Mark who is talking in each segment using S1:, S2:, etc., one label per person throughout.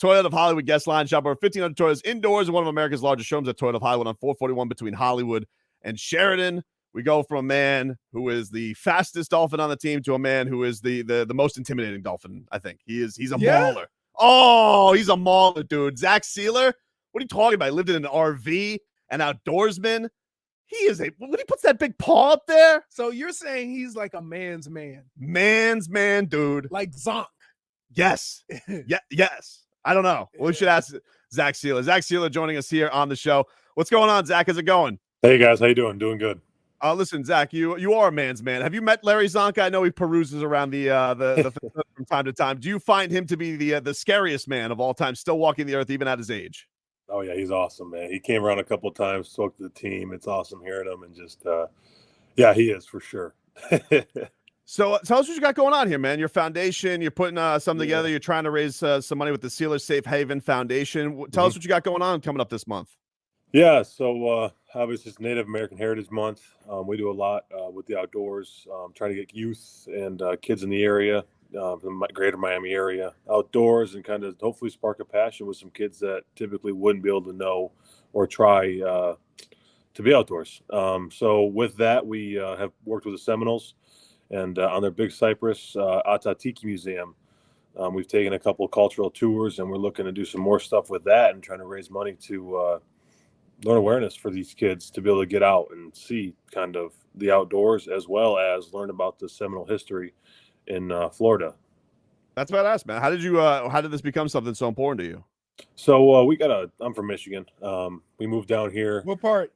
S1: Toyota of Hollywood guest line. Shop over 1,500 Toyotas indoors in one of America's largest showrooms at Toyota of Hollywood on 441 between Hollywood and Sheridan. We go from a man who is the fastest Dolphin on the team to a man who is the most intimidating Dolphin, I think. He's a mauler. Oh, he's a mauler, dude. Zach Sieler, what are you talking about? He lived in an RV, an outdoorsman. When he puts that big paw up there.
S2: So you're saying he's like a man's man.
S1: Man's man, dude.
S2: Like Zonk.
S1: Yes. Yes. I don't know. We should ask Zach Sieler. Zach Sieler joining us here on the show. What's going on, Zach? How's it going?
S3: Hey, guys. How you doing? Doing good.
S1: Listen, Zach, you are a man's man. Have you met Larry Zonka? I know he peruses around the from time to time. Do you find him to be the scariest man of all time, still walking the earth even at his age?
S3: Oh, yeah, he's awesome, man. He came around a couple of times, spoke to the team. It's awesome hearing him, and just, yeah, he is for sure.
S1: So tell us what you got going on here, man. Your foundation, you're putting something together. You're trying to raise some money with the Sieler Safe Haven Foundation. Tell us what you got going on coming up this month.
S3: Yeah, so obviously it's Native American Heritage Month. We do a lot with the outdoors, trying to get youth and kids in the area, from the greater Miami area, outdoors, and kind of hopefully spark a passion with some kids that typically wouldn't be able to know or try to be outdoors. So with that, we have worked with the Seminoles, and on their Big Cypress Atatiki Museum, we've taken a couple of cultural tours, and we're looking to do some more stuff with that and trying to raise money to learn awareness for these kids to be able to get out and see kind of the outdoors, as well as learn about the Seminole history in Florida.
S1: That's badass, man. How did this become something so important to you?
S3: So I'm from Michigan. We moved down here.
S2: What part?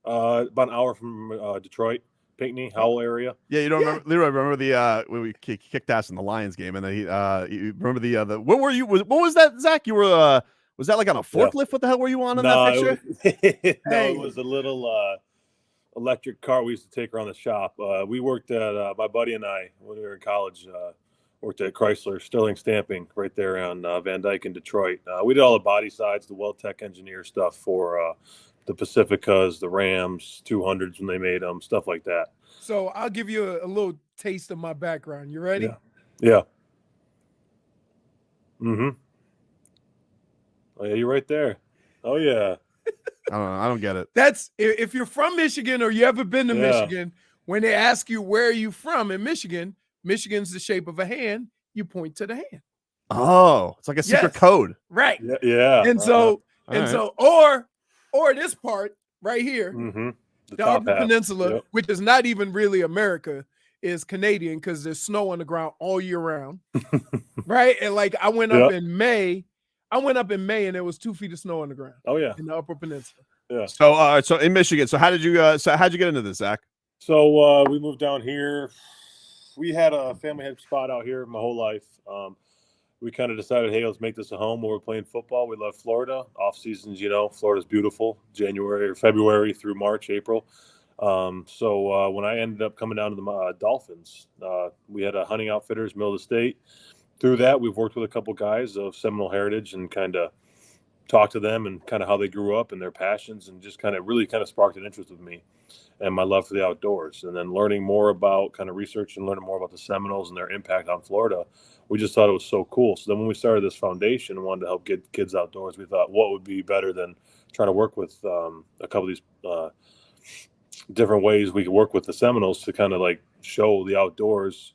S3: About an hour from Detroit, Pinckney, Howell area.
S1: Yeah, you don't remember, Leroy, remember the when we kicked ass in the Lions game, and then you remember the what were you? What was that, Zach? You were was that like on a forklift? Yeah. What the hell were you on that picture?
S3: It was a little electric car we used to take around the shop. We worked at my buddy and I, when we were in college, worked at Chrysler Sterling Stamping right there on Van Dyke in Detroit. We did all the body sides, the Well-Tech engineer stuff for the Pacificas, the Rams 200s when they made them, stuff like that.
S2: So I'll give you a little taste of my background. You ready?
S3: Yeah. Mm-hmm. Oh, yeah, you're right there. Oh, yeah.
S1: I don't get it.
S2: That's if you're from Michigan or you ever been to Michigan, when they ask you where are you from in Michigan, Michigan's the shape of a hand. You point to the hand.
S1: Oh, it's like a secret code,
S2: right?
S3: Yeah.
S2: And so or this part right here, the Upper Peninsula, which is not even really America, is Canadian because there's snow on the ground all year round, right? And like I went up in May. And there was 2 feet of snow on the ground.
S3: Oh yeah,
S2: in the Upper Peninsula.
S3: Yeah.
S1: So in Michigan. So how'd you get into this, Zach?
S3: So we moved down here. We had a family head spot out here my whole life. We kind of decided, hey, let's make this a home. When we're playing football, we love Florida. Off seasons, Florida's beautiful. January or February through March, April. So when I ended up coming down to the Dolphins, we had a hunting outfitters, middle of the state. Through that, we've worked with a couple guys of Seminole heritage and kind of talked to them and kind of how they grew up and their passions, and just kind of really kind of sparked an interest with me and my love for the outdoors. And then learning more about kind of research and learning more about the Seminoles and their impact on Florida, we just thought it was so cool. So then when we started this foundation and wanted to help get kids outdoors, we thought what would be better than trying to work with a couple of these different ways we could work with the Seminoles to kind of like show the outdoors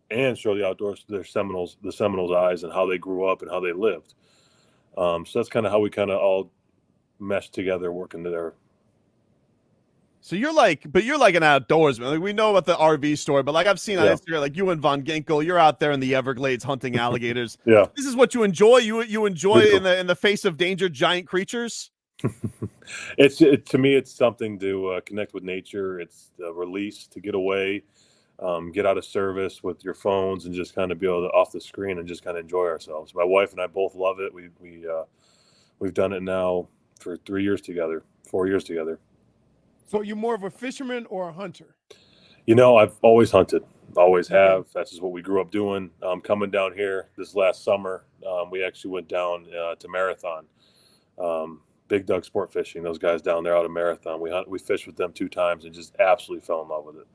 S3: and show the outdoors to the Seminoles' eyes and how they grew up and how they lived. So that's kind of how we kind of all meshed together working there.
S1: So you're like an outdoorsman. Like we know about the RV story, but like I've seen on Instagram, like you and Von Ginkel, you're out there in the Everglades hunting alligators.
S3: Yeah.
S1: This is what you enjoy. You enjoy in the face of danger, giant creatures.
S3: To me, it's something to connect with nature. It's a release to get away. Get out of service with your phones and just kind of be able to off the screen and just kind of enjoy ourselves. My wife and I both love it. We've done it now for 4 years together.
S2: So you're more of a fisherman or a hunter?
S3: I've always hunted, always have. That's just what we grew up doing. Coming down here this last summer, we actually went down to Marathon. Big Doug Sport Fishing, those guys down there out of Marathon. We fished with them 2 times and just absolutely fell in love with it.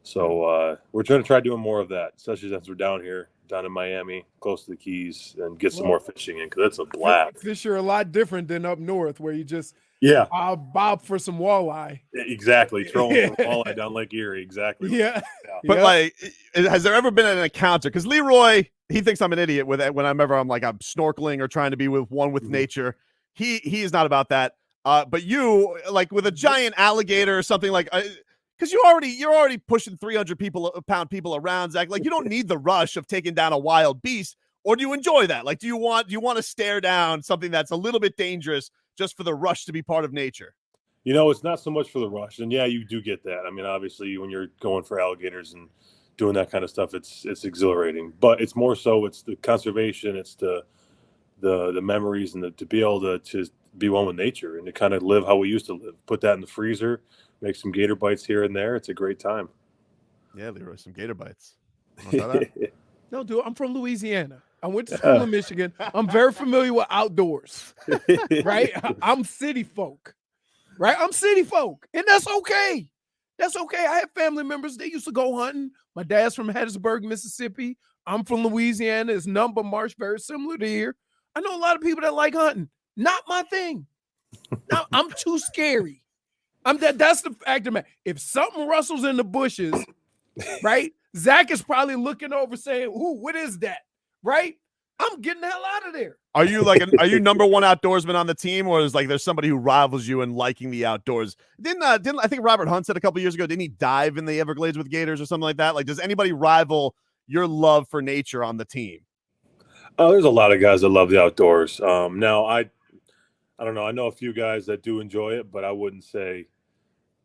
S3: So we're trying to try doing more of that, especially since we're down in Miami, close to the Keys, and get some more fishing in because it's a blast.
S2: Fish are a lot different than up north where you just bob for some walleye.
S3: Exactly, throwing walleye down Lake Erie. Exactly.
S2: Yeah.
S1: But like, has there ever been an encounter? Because Leroy, he thinks I'm an idiot with it whenever I'm snorkeling or trying to be with nature. He is not about that. But you, like with a giant alligator or something like, because you're already pushing 300 pound people around, Zach. Like you don't need the rush of taking down a wild beast, or do you enjoy that? Like, do you want to stare down something that's a little bit dangerous just for the rush to be part of nature?
S3: It's not so much for the rush, and yeah, you do get that. I mean, obviously, when you're going for alligators and doing that kind of stuff, it's exhilarating. But it's more so it's the conservation, it's the memories, and to be able to be one with nature and to kind of live how we used to live. Put that in the freezer, make some gator bites here and there. It's a great time.
S1: Yeah, Leroy, some gator bites.
S2: No, dude, I'm from Louisiana. I went to school in Michigan. I'm very familiar with outdoors, right? I'm city folk. Right? I'm city folk, and that's okay. That's okay. I have family members. They used to go hunting. My dad's from Hattiesburg, Mississippi. I'm from Louisiana. It's number marsh, very similar to here. I know a lot of people that like hunting. Not my thing. Now, I'm too scary. That's the fact of it. If something rustles in the bushes, right? Zach is probably looking over saying, "Ooh, what is that?" Right? I'm getting the hell out of there.
S1: Are you are you number one outdoorsman on the team, or is there's somebody who rivals you in liking the outdoors? Didn't I think Robert Hunt said a couple years ago, didn't he dive in the Everglades with gators or something like that? Like, does anybody rival your love for nature on the team?
S3: Oh, there's a lot of guys that love the outdoors. Now I don't know. I know a few guys that do enjoy it, but I wouldn't say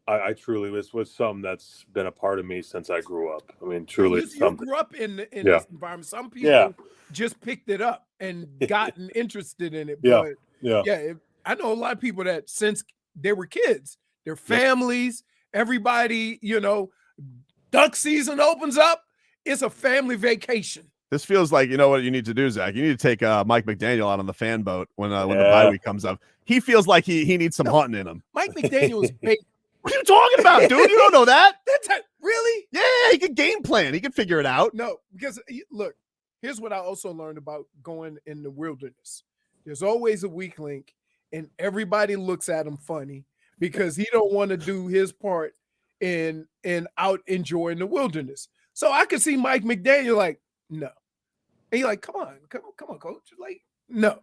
S3: I truly was something that's been a part of me since I grew up. I mean, truly,
S2: you grew up in this environment. Some people just picked it up and gotten interested in it. But I know a lot of people that since they were kids, their families, everybody, duck season opens up. It's a family vacation.
S1: This feels like, you know what you need to do, Zach? You need to take Mike McDaniel out on the fan boat when the bye week comes up. He feels like he needs some hunting in him.
S2: Mike McDaniel is big.
S1: What are you talking about, dude? You don't know that?
S2: Really?
S1: Yeah, he can game plan. He can figure it out.
S2: No, because look, here's what I also learned about going in the wilderness. There's always a weak link, and everybody looks at him funny because he don't want to do his part in out enjoying the wilderness. So I could see Mike McDaniel like, no. And you're like, come on, coach. Like, no.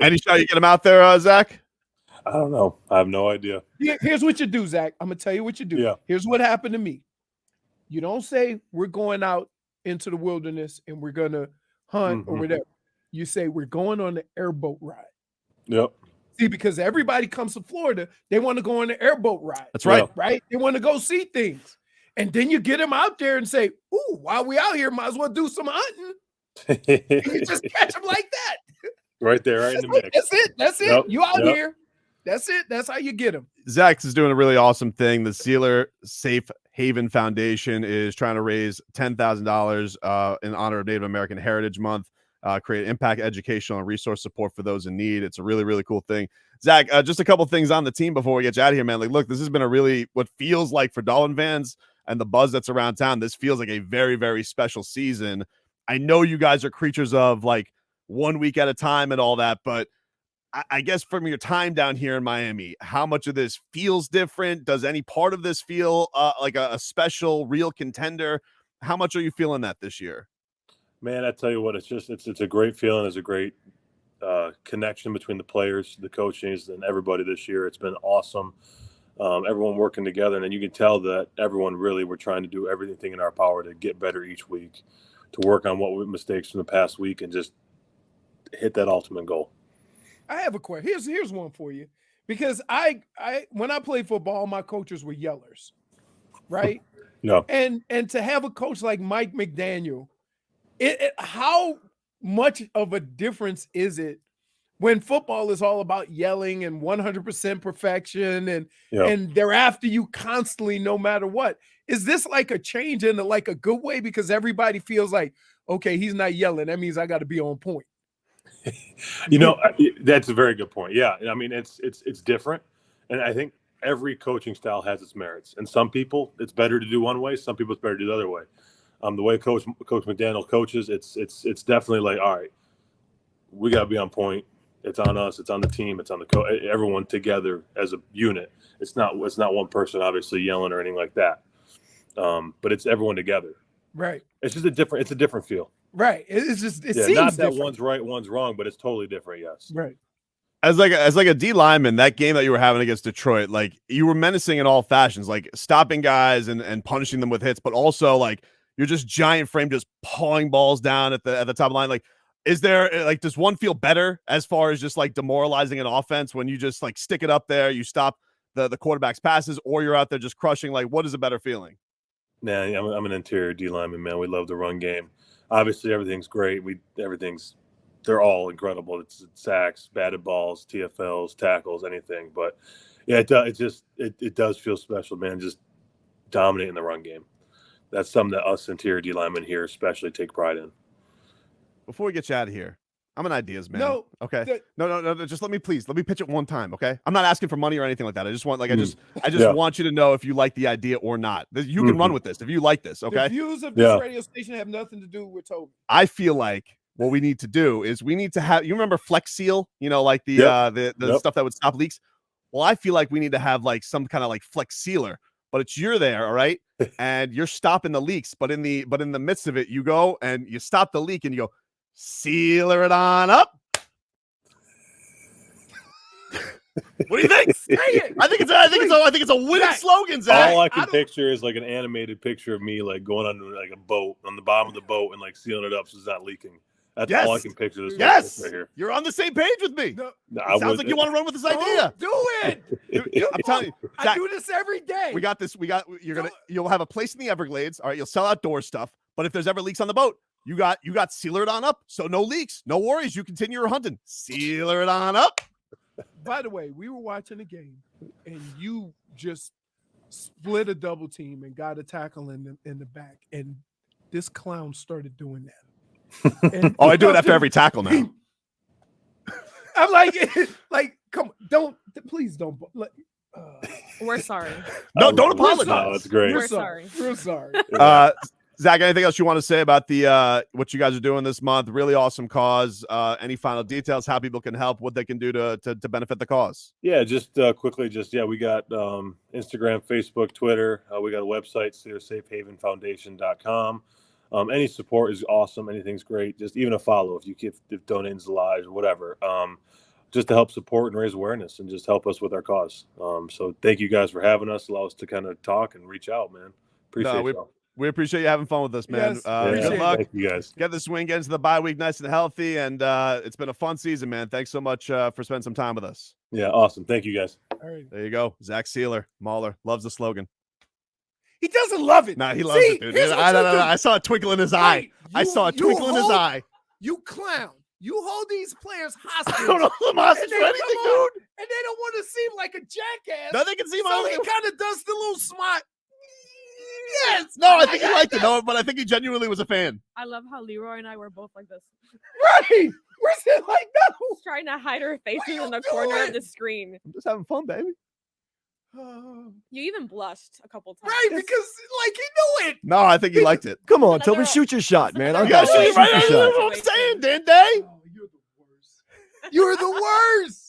S1: Any shot you get him out there, Zach?
S3: I don't know. I have no idea.
S2: Here's what you do, Zach. I'm going to tell you what you do.
S3: Yeah.
S2: Here's what happened to me. You don't say we're going out into the wilderness and we're going to hunt or whatever. You say we're going on the airboat ride.
S3: Yep.
S2: See, because everybody comes to Florida, they want to go on the airboat ride.
S1: That's right.
S2: Right? They want to go see things. And then you get them out there and say, ooh, while we out here, might as well do some hunting. And you just catch them like that.
S3: Right there, right in the mix.
S2: That's it. Yep. You out here. That's it. That's how you get them.
S1: Zach is doing a really awesome thing. The Sieler Safe Haven Foundation is trying to raise $10,000 in honor of Native American Heritage Month, create impact educational and resource support for those in need. It's a really, really cool thing. Zach, just a couple things on the team before we get you out of here, man. Like, look, this has been a really, what feels like for Dolphin fans and the buzz that's around town, this feels like a very, very special season. I know you guys are creatures of 1 week at a time and all that, but I guess from your time down here in Miami, how much of this feels different? Does any part of this feel like a special, real contender? How much are you feeling that this year?
S3: Man, I tell you what, it's a great feeling. It's a great connection between the players, the coaches, and everybody this year. It's been awesome. Everyone working together, and then you can tell that everyone really, we're trying to do everything in our power to get better each week, to work on what mistakes from the past week and just hit that ultimate goal.
S2: I have a question. Here's one for you, because I when I played football, my coaches were yellers, right?
S3: No.
S2: And to have a coach like Mike McDaniel, how much of a difference is it when football is all about yelling and 100% perfection and they're after you constantly, no matter what? Is this like a change in a good way because everybody feels like, okay, he's not yelling. That means I got to be on point.
S3: That's a very good point. Yeah. I mean, it's different. And I think every coaching style has its merits. And some people, it's better to do one way. Some people, it's better to do the other way. The way Coach McDaniel coaches, it's definitely like, all right, we got to be on point. It's on us. It's on the team. It's on the everyone together as a unit. It's not one person obviously yelling or anything like that. But it's everyone together.
S2: Right.
S3: It's just a different feel.
S2: Right. It seems
S3: not that
S2: different.
S3: one's right, one's wrong, but it's totally different. Yes.
S2: Right.
S1: As like a D lineman, that game that you were having against Detroit, like you were menacing in all fashions, like stopping guys and punishing them with hits, but also like you're just giant frame, just pawing balls down at the top of the line. Like, is there like, does one feel better as far as just like demoralizing an offense when you just like stick it up there, you stop the quarterback's passes, or you're out there just crushing? Like, what is a better feeling?
S3: Nah, I'm an interior D lineman, man. We love the run game. Obviously, everything's great. They're all incredible. It's sacks, batted balls, TFLs, tackles, anything. But yeah, it does feel special, man. Just dominating the run game. That's something that us interior D linemen here especially take pride in.
S1: Before we get you out of here, I'm an ideas man.
S2: No.
S1: Okay. No. Just let me pitch it one time. Okay. I'm not asking for money or anything like that. I just want I just want you to know if you like the idea or not. You can run with this if you like this. Okay.
S2: The views of this radio station have nothing to do with Tobin.
S1: I feel like what we need to do is we need to have, you remember Flex Seal, like the stuff that would stop leaks. Well, I feel like we need to have like some kind of like Flex Sealer, but you're there. All right. And you're stopping the leaks, but in the midst of it, you go and you stop the leak and you go, sealer it on up. What do you think? I think it's a winning slogan, Zach.
S3: All I can picture is like an animated picture of me like going under like a boat on the bottom of the boat and like sealing it up so it's not leaking. That's all I can picture. This right here.
S1: You're on the same page with me.
S3: No,
S1: it sounds like you want to run with this idea.
S2: Do it.
S1: I'm telling you, Zach,
S2: I do this every day.
S1: We got this. You'll have a place in the Everglades. All right, you'll sell outdoor stuff. But if there's ever leaks on the boat, you got sealer it on up. So no leaks, no worries. You continue your hunting. Sealer it on up.
S2: By the way, we were watching a game, and you just split a double team and got a tackle in the back, and this clown started doing that. And
S1: I do it after every tackle now.
S2: I'm like, come on, please don't.
S4: We're sorry.
S1: No, don't apologize.
S3: No, it's great.
S4: We're sorry.
S2: We're sorry.
S1: Zach, anything else you want to say about the what you guys are doing this month? Really awesome cause. Any final details? How people can help? What they can do to benefit the cause?
S3: Yeah, just quickly, we got Instagram, Facebook, Twitter. We got a website, SealerSafeHavenFoundation.com. Any support is awesome. Anything's great. Just even a follow if donating's lives or whatever. Just to help support and raise awareness and just help us with our cause. So thank you guys for having us. Allow us to kind of talk and reach out, man. Appreciate it.
S1: We appreciate you having fun with us, man.
S2: Yes,
S1: good luck.
S3: Thank you guys.
S1: Get the swing, get into the bye week nice and healthy. And it's been a fun season, man. Thanks so much for spending some time with us.
S3: Yeah, awesome. Thank you guys.
S2: All right.
S1: There you go. Zach Sieler, Mauler, loves the slogan.
S2: He doesn't love it.
S1: Nah, he loves it, dude. I saw a twinkle in his eye. I saw a twinkle in his eye.
S2: You clown. You hold these players hostage.
S1: I don't know the hostage for anything, dude.
S2: And they don't want to seem like a jackass.
S1: No, they can seem
S2: so he kind of does the little smart.
S1: Yes. No, I think he liked it. No, but I think he genuinely was a fan.
S4: I love how Leroy and I were both like this.
S2: Right. We're still like, no.
S4: Trying to hide our faces in the corner of the screen.
S1: I'm just having fun, baby.
S4: You even blushed a couple times.
S2: Right, because he knew it.
S1: No, I think he liked it.
S5: Come on, Tobin, shoot your shot, man.
S1: I'm saying, Dan Day.
S2: Oh, you're the worst. You're the worst.